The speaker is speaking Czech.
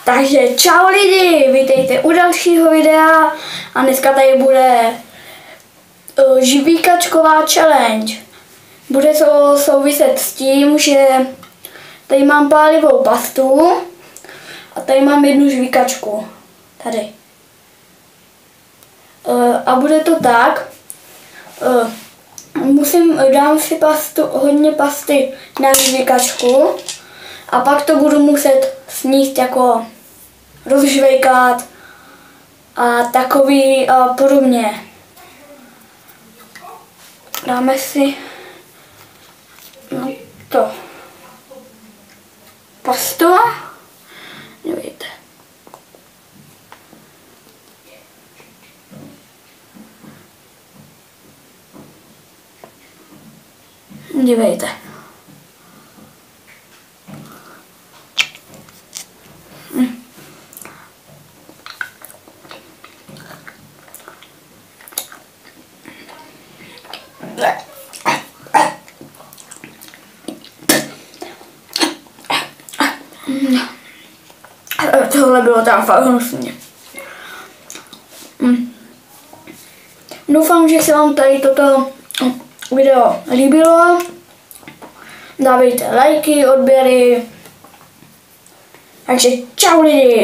Takže čau lidi, vítejte u dalšího videa a dneska tady bude žvíkačková challenge. Bude to souviset s tím, že tady mám pálivou pastu a tady mám jednu žvíkačku. Tady. A bude to tak, dám si hodně pasty na žvíkačku a pak to budu muset sníst jako rozžvejkat a takový a podobně. Dáme si na to pastu. Dívejte. Dívejte. Tohle bylo tam fakt hnusně. Doufám, že se vám tady toto video líbilo. Dávejte lajky, odběry. Takže čau lidi!